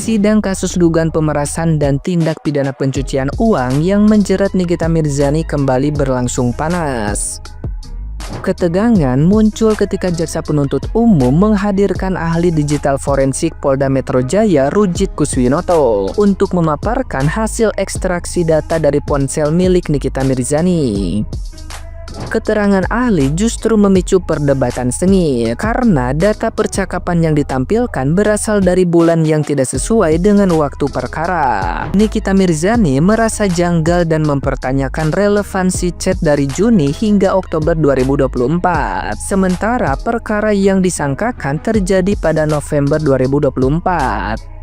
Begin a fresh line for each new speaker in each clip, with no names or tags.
Sidang kasus dugaan pemerasan dan tindak pidana pencucian uang yang menjerat Nikita Mirzani kembali berlangsung panas. Ketegangan muncul ketika jaksa penuntut umum menghadirkan ahli digital forensik Polda Metro Jaya Rujit Kuswinoto untuk memaparkan hasil ekstraksi data dari ponsel milik Nikita Mirzani. Keterangan ahli justru memicu perdebatan sengit karena data percakapan yang ditampilkan berasal dari bulan yang tidak sesuai dengan waktu perkara. Nikita Mirzani merasa janggal dan mempertanyakan relevansi chat dari Juni hingga Oktober 2024, sementara perkara yang disangkakan terjadi pada November 2024.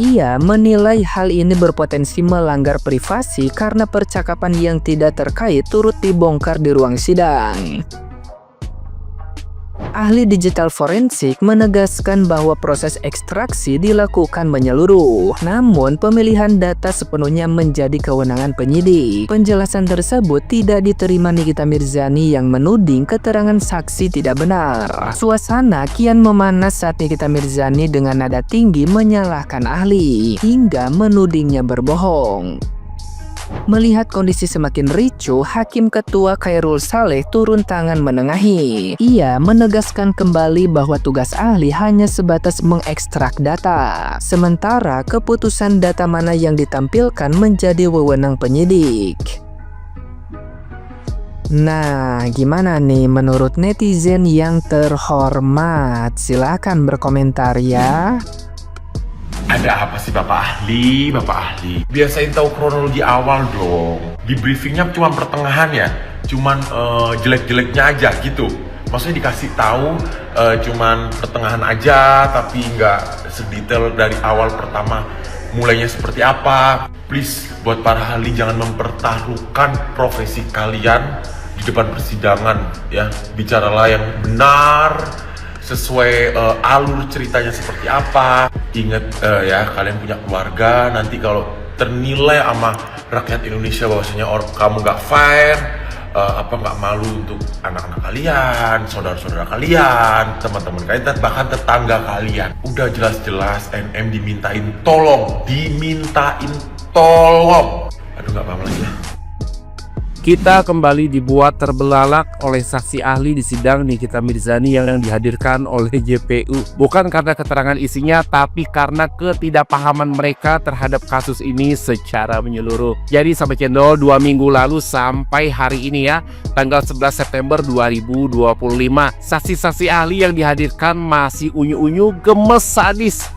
Ia menilai hal ini berpotensi melanggar privasi karena percakapan yang tidak terkait turut dibongkar di ruang sidang. Ahli digital forensik menegaskan bahwa proses ekstraksi dilakukan menyeluruh, namun pemilihan data sepenuhnya menjadi kewenangan penyidik. Penjelasan tersebut tidak diterima Nikita Mirzani yang menuding keterangan saksi tidak benar. Suasana kian memanas saat Nikita Mirzani dengan nada tinggi menyalahkan ahli, hingga menudingnya berbohong. Melihat kondisi semakin ricuh, Hakim Ketua Khairul Saleh turun tangan menengahi. Ia menegaskan kembali bahwa tugas ahli hanya sebatas mengekstrak data, sementara keputusan data mana yang ditampilkan menjadi wewenang penyidik. Nah, gimana nih menurut netizen yang terhormat? Silahkan berkomentar ya.
Ada apa sih Bapak Ahli? Bapak Ahli, biasain tahu kronologi awal dong. Di briefingnya cuma pertengahan ya, cuman jelek-jeleknya aja gitu. Maksudnya dikasih tahu cuman pertengahan aja, tapi nggak sedetail dari awal pertama mulainya seperti apa. Please, buat para ahli jangan mempertaruhkan profesi kalian di depan persidangan ya. Bicaralah yang benar, sesuai alur ceritanya seperti apa. Ingat ya, kalian punya keluarga. Nanti kalau ternilai sama rakyat Indonesia bahwasanya kamu nggak fair, nggak malu untuk anak-anak kalian, saudara-saudara kalian, teman-teman kalian, bahkan tetangga kalian. Udah jelas-jelas NM dimintain tolong. Aduh, nggak paham lagi ya.
Kita kembali dibuat terbelalak oleh saksi ahli di sidang Nikita Mirzani yang dihadirkan oleh JPU. Bukan karena keterangan isinya, tapi karena ketidakpahaman mereka terhadap kasus ini secara menyeluruh. Jadi Sahabat Cendol, 2 minggu lalu sampai hari ini ya, tanggal 11 September 2025, saksi-saksi ahli yang dihadirkan masih unyu-unyu, gemes, sadis.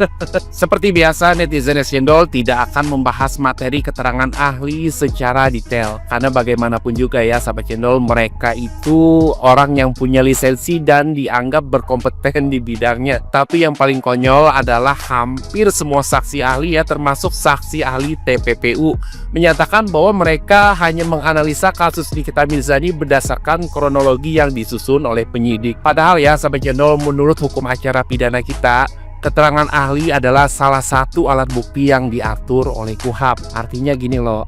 Seperti biasa, netizen Cendol tidak akan membahas materi keterangan ahli secara detail, karena bagaimanapun juga ya Sahabat Cendol, mereka itu orang yang punya lisensi dan dianggap berkompeten di bidangnya. Tapi yang paling konyol adalah hampir semua saksi ahli ya, termasuk saksi ahli TPPU, menyatakan bahwa mereka hanya menganalisa kasus Nikita Mirzani berdasarkan kronologi yang disusun oleh penyidik. Padahal ya Sahabat Cendol, menurut hukum acara pidana kita, keterangan ahli adalah salah satu alat bukti yang diatur oleh KUHP. Artinya gini loh,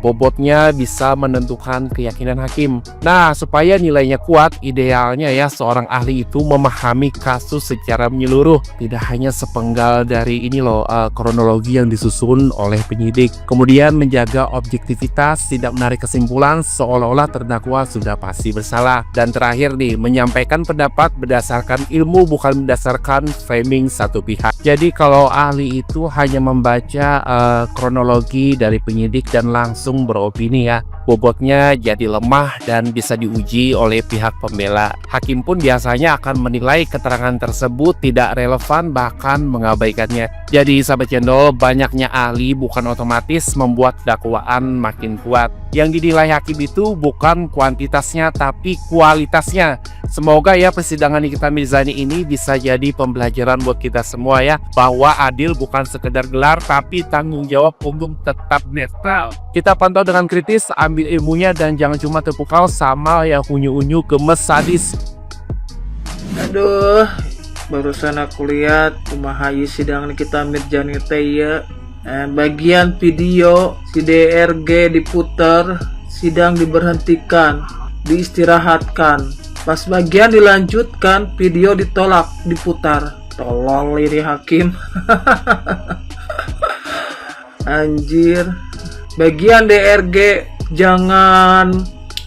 bobotnya bisa menentukan keyakinan hakim. Nah, supaya nilainya kuat, idealnya ya seorang ahli itu memahami kasus secara menyeluruh, tidak hanya sepenggal dari ini loh, kronologi yang disusun oleh penyidik. Kemudian menjaga objektivitas, tidak menarik kesimpulan seolah-olah terdakwa sudah pasti bersalah. Dan terakhir nih, menyampaikan pendapat berdasarkan ilmu, bukan berdasarkan framing satu pihak. Jadi kalau ahli itu hanya membaca kronologi dari penyidik dan langsung beropini ya, bobotnya jadi lemah dan bisa diuji oleh pihak pembela. Hakim pun biasanya akan menilai keterangan tersebut tidak relevan, bahkan mengabaikannya. Jadi Sahabat Cendol, banyaknya ahli bukan otomatis membuat dakwaan makin kuat. Yang dinilai hakim itu bukan kuantitasnya tapi kualitasnya. Semoga ya persidangan Nikita Mirzani ini bisa jadi pembelajaran buat kita semua ya, bahwa adil bukan sekedar gelar tapi tanggung jawab umum tetap netral. Kita pantau dengan kritis, ambil ilmunya dan jangan cuma terpukau sama yang unyu-unyu, gemes, sadis.
Aduh, barusan aku lihat kumaha ieu sidang Nikita Mirzani teh ya. Bagian video si DRG diputar, sidang diberhentikan, diistirahatkan. Pas bagian dilanjutkan, video ditolak, diputar. Tolol ini hakim. Anjir. Bagian DRG jangan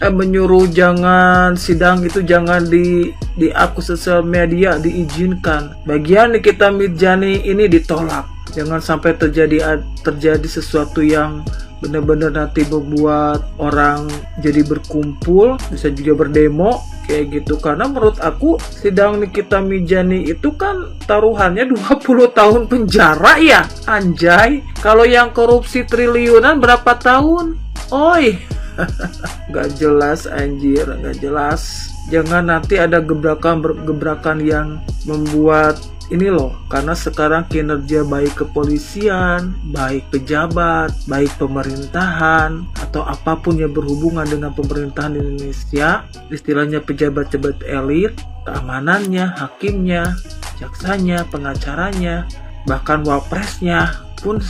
menyuruh jangan sidang itu jangan di akun sosial media diizinkan. Bagian Nikita Mirzani ini ditolak. Jangan sampai terjadi sesuatu yang benar-benar nanti membuat orang jadi berkumpul, bisa juga berdemo kayak gitu. Karena menurut aku sidang Nikita Mirzani itu kan taruhannya 20 tahun penjara ya, anjay. Kalau yang korupsi triliunan berapa tahun? Oi. Gak jelas anjir, gak jelas. Jangan nanti ada gebrakan yang membuat ini loh. Karena sekarang kinerja baik kepolisian, baik pejabat, baik pemerintahan, atau apapun yang berhubungan dengan pemerintahan Indonesia, istilahnya pejabat-pejabat elit, keamanannya, hakimnya, jaksanya, pengacaranya, bahkan wapresnya pun,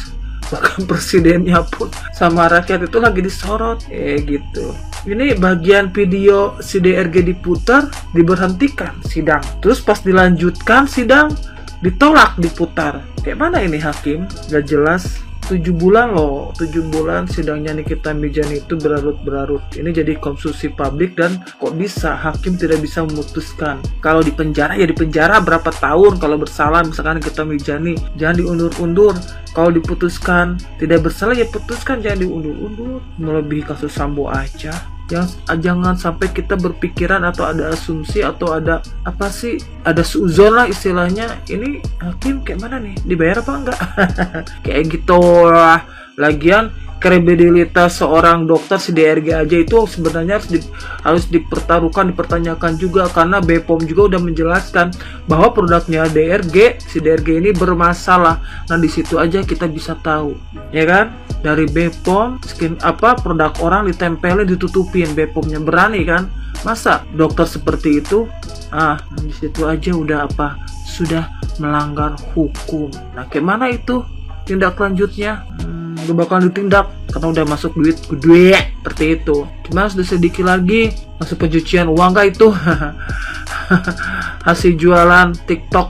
bahkan presidennya pun sama rakyat itu lagi disorot gitu. Ini bagian video si DRG diputar, diberhentikan sidang, terus pas dilanjutkan sidang ditolak diputar. Kayak mana ini hakim? Gak jelas. 7 bulan loh, 7 bulan sidangnya Nikita Mirzani itu berlarut-berlarut. Ini jadi konsumsi publik dan kok bisa hakim tidak bisa memutuskan. Kalau di penjara ya di penjara berapa tahun, kalau bersalah misalkan Nikita Mirzani jangan diundur-undur. Kalau diputuskan tidak bersalah ya putuskan, jangan diundur-undur. Melebihi kasus Sambo aja. Jangan sampai kita berpikiran atau ada asumsi atau ada apa sih, ada suzon lah istilahnya. Ini hakim kayak mana nih, dibayar apa enggak? Kayak gitu lah. Lagian kredibilitas seorang dokter si DRG aja itu sebenarnya harus dipertanyakan juga, karena BPOM juga udah menjelaskan bahwa produknya si DRG ini bermasalah. Nah di situ aja kita bisa tahu, ya kan? Dari BPOM produk orang ditempelin ditutupin, BPOM-nya berani kan? Masa dokter seperti itu? Di situ aja udah sudah melanggar hukum. Nah kayak mana itu tindak lanjutnya? Gak bakal ditindak karena udah masuk duit gede seperti itu. Cuma sudah sedikit lagi masuk pencucian uang gak itu? Hasil jualan TikTok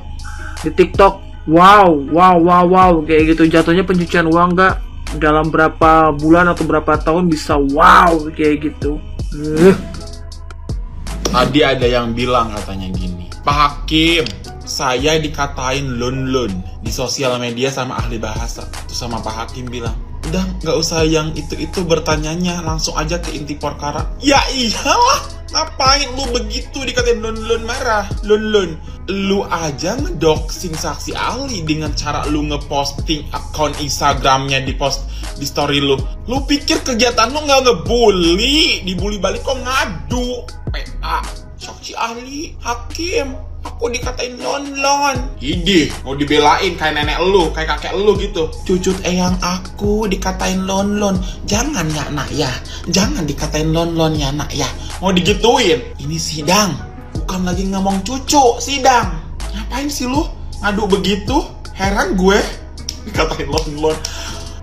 di TikTok, wow kayak gitu, jatuhnya pencucian uang gak? Dalam berapa bulan atau berapa tahun bisa wow kayak gitu.
Tadi ada yang bilang katanya gini, Pak Hakim, saya dikatain lon di sosial media sama ahli bahasa. Terus sama Pak Hakim bilang, udah gak usah yang itu bertanyanya, langsung aja ke inti perkara. Ya iyalah, ngapain lu begitu dikatain lon marah? Lon lu aja ngedoxing saksi ahli dengan cara lu ngeposting akun Instagramnya di story lu. Lu pikir kegiatan lu gak ngebully? Dibully balik kok ngadu? PA, saksi ahli, hakim, aku dikatain lon. Idih, mau dibelain kayak nenek lu, kayak kakek lu gitu. Cucut eyang aku dikatain lon. Jangan ya nak ya, jangan dikatain lon ya nak ya. Mau digituin. Ini sidang, bukan lagi ngomong cucu, sidang. Ngapain sih lu ngadu begitu? Heran gue dikatain lon.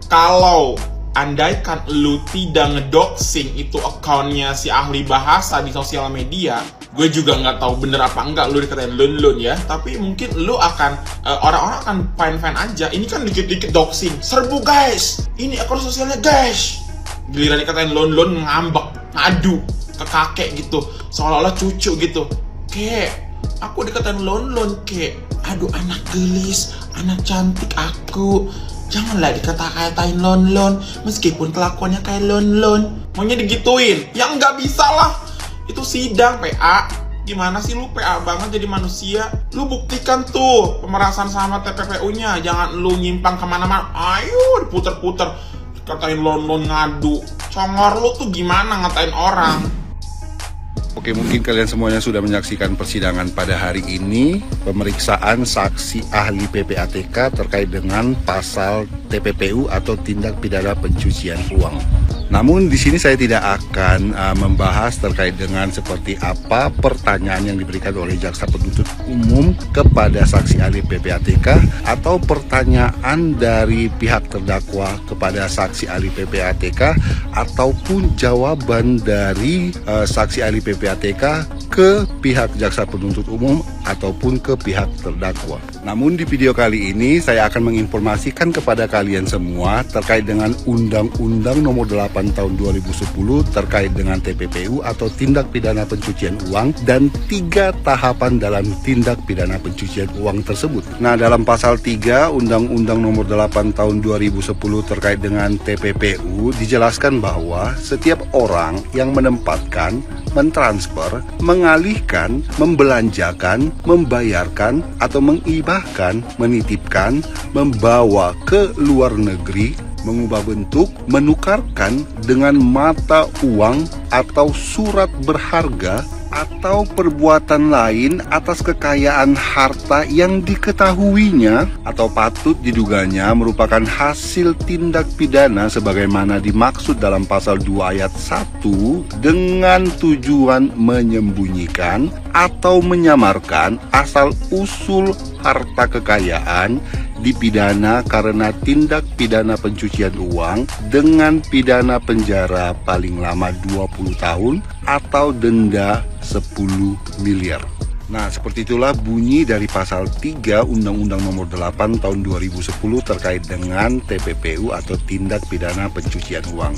Kalau andaikan lu tidak ngedoxing itu akunnya si ahli bahasa di sosial media, gue juga nggak tahu bener apa enggak lu dikatain lon ya. Tapi mungkin lu akan orang-orang akan fine aja. Ini kan dikit-dikit doxing, serbu guys, ini akun sosialnya guys. Giliran dikatain lon ngambek, ngadu ke kakek gitu, seolah-olah cucu gitu. Kek, aku dikatain lon kek. Aduh anak gelis, anak cantik aku. Janganlah dikata-katain lon, meskipun kelakuannya kayak lon. Maunya digituin? Ya nggak bisa lah. Itu sidang PA. Gimana sih lu PA banget jadi manusia? Lu buktikan tuh pemerasan sama TPPU-nya. Jangan lu nyimpang kemana-mana. Ayo diputer-puter. Dikatain lon ngadu. Congor lu tuh gimana ngatain orang?
Oke, mungkin kalian semuanya sudah menyaksikan persidangan pada hari ini, pemeriksaan saksi ahli PPATK terkait dengan pasal TPPU atau tindak pidana pencucian uang. Namun di sini saya tidak akan membahas terkait dengan seperti apa pertanyaan yang diberikan oleh jaksa penuntut umum kepada saksi ahli PPATK atau pertanyaan dari pihak terdakwa kepada saksi ahli PPATK ataupun jawaban dari saksi ahli PPATK ke pihak jaksa penuntut umum ataupun ke pihak terdakwa. Namun di video kali ini saya akan menginformasikan kepada kalian semua terkait dengan Undang-Undang Nomor 8 Tahun 2010 terkait dengan TPPU atau tindak pidana pencucian uang dan 3 tahapan dalam tindak pidana pencucian uang tersebut. Nah, dalam pasal 3 Undang-Undang Nomor 8 Tahun 2010 terkait dengan TPPU dijelaskan bahwa setiap orang yang menempatkan, mentransfer, mengalihkan, membelanjakan, membayarkan, atau mengibahkan, menitipkan, membawa ke luar negeri, mengubah bentuk, menukarkan dengan mata uang atau surat berharga, atau perbuatan lain atas kekayaan harta yang diketahuinya atau patut diduganya merupakan hasil tindak pidana sebagaimana dimaksud dalam pasal 2 ayat 1 dengan tujuan menyembunyikan atau menyamarkan asal usul harta kekayaan dipidana karena tindak pidana pencucian uang dengan pidana penjara paling lama 20 tahun atau denda 10 miliar. Nah, seperti itulah bunyi dari pasal 3 Undang-Undang Nomor 8 Tahun 2010 terkait dengan TPPU atau tindak pidana pencucian uang.